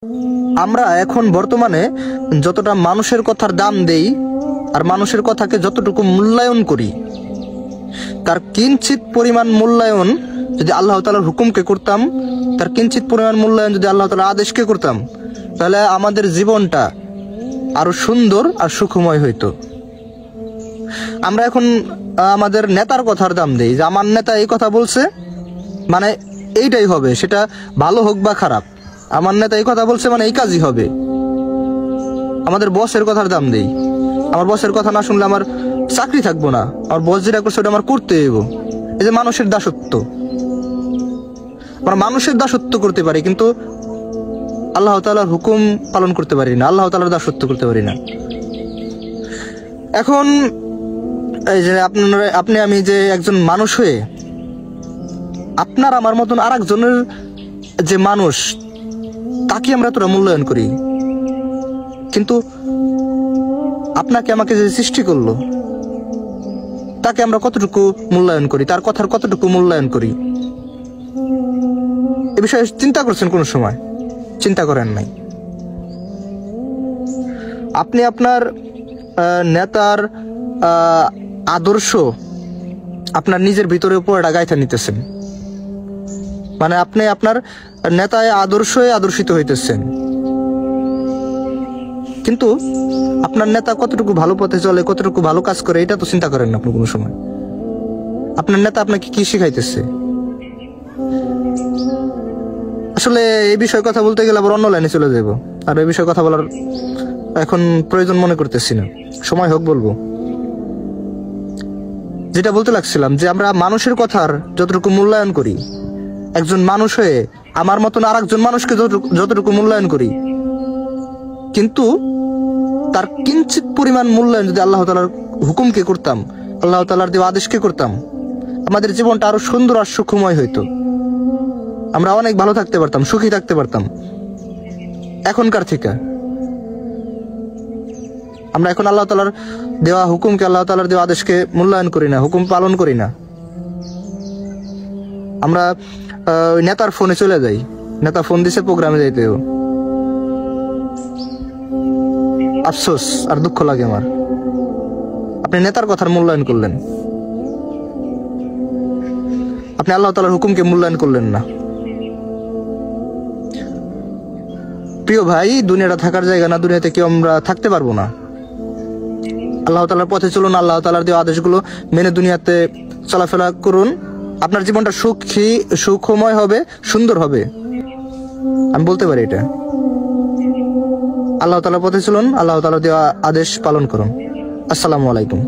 আমরা এখন বর্তমানে যতটা মানুষের কথার দাম দেই আর মানুষের কথাকে যতটুকু মূল্যায়ন করি, তার কিঞ্চিত পরিমাণ মূল্যায়ন যদি আল্লাহ তাআলার হুকুমকে করতাম, তার কিঞ্চিত পরিমাণ মূল্যায়ন যদি আল্লাহ তাআলার আদেশকে করতাম, তাহলে আমাদের জীবনটা আরো সুন্দর আর সুখময় হইতো। আমরা এখন আমাদের নেতার কথার দাম দেই, যে আমার নেতা এই কথা বলছে মানে এইটাই হবে, সেটা ভালো হোক বা খারাপ, আমার নেতা এই কথা বলছে মানে এই কাজই হবে। আমাদের বসের কথার দাম দেই, আমার বসের কথা না শুনলে আমার চাকরি থাকবো না, আমার বস যেটা করছে ওটা আমার করতে হইব। এই যে মানুষের দাসত্ব, আমরা মানুষের দাসত্ব করতে পারি কিন্তু আল্লাহ তাআলার হুকুম পালন করতে পারি না, আল্লাহ তাআলার দাসত্ব করতে পারি না। এখন এই যে আপনি আমি যে একজন মানুষ হয়ে আপনার আমার মতন আর একজনের যে মানুষ তাকে আমরা তোরা মূল্যায়ন করি, কিন্তু আপনাকে আমাকে যে সৃষ্টি করলো তাকে আমরা কতটুকু মূল্যায়ন করি, তার কথার কতটুকু মূল্যায়ন করি? এ বিষয়ে চিন্তা করছেন কোন সময়? চিন্তা করেন নাই। আপনি আপনার নেতার আদর্শ আপনার নিজের ভিতরে উপরে গাইথা নিতেছেন, মানে আপনি আপনার নেতায় আদর্শে আদর্শিত হইতেছেন, কিন্তু আপনার নেতা কতটুকু ভালো পথে চলে, কতটুকু ভালো কাজ করে এটা তো চিন্তা করেন না আপনি কোনো সময়। আপনার নেতা আপনাকে কি শিখাইতেছে? আসলে এই বিষয়ে কথা বলতে গেলে আবার অন্য লাইনে চলে যাব, আর এই বিষয়ে কথা বলার এখন প্রয়োজন মনে করতেছি না, সময় হোক বলবো। যেটা বলতে লাগছিলাম যে আমরা মানুষের কথার যতটুকু মূল্যায়ন করি, একজন মানুষ হয়ে আমার মতন আর একজন মানুষকে যতটুকু মূল্যায়ন করি, কিন্তু তার কিঞ্চিত পরিমাণ মূল্যায়ন যদি আল্লাহ তাআলার হুকুমকে করতাম, আল্লাহ তাআলার দেওয়া আদেশকে করতাম, আমাদের জীবনটা আরো সুন্দর আর সুখময় হইতো। আমরা অনেক ভালো থাকতে পারতাম, সুখী থাকতে পারতাম। এখনকার থেকে আমরা এখন আল্লাহ তাআলার দেওয়া হুকুমকে, আল্লাহ তাআলার দেওয়া আদেশকে মূল্যায়ন করি না, হুকুম পালন করি না। আমরা নেতার ফোনে চলে যাই, নেতা ফোন দিছে প্রোগ্রামে যাইতেও আফসোস আর দুঃখ লাগে আমার। আপনি নেতার কথার মূল্যায়ন করলেন, আপনি আল্লাহ তাআলার হুকুমকে মূল্যায়ন করলেন না। প্রিয় ভাই, দুনিয়াটা থাকার জায়গা না, দুনিয়াতে কেউ আমরা থাকতে পারবো না। আল্লাহ তাআলার পথে চলুন, আল্লাহ তাআলার দেওয়া আদেশগুলো মেনে দুনিয়াতে চলাফেরা করুন, আপনার জীবনটা সুখময় হবে, সুন্দর হবে। আমি বলতে পারি এটা। আল্লাহ তাআলার পথে চলুন, আল্লাহ তাআলার দেওয়া আদেশ পালন করুন। আসসালামু আলাইকুম।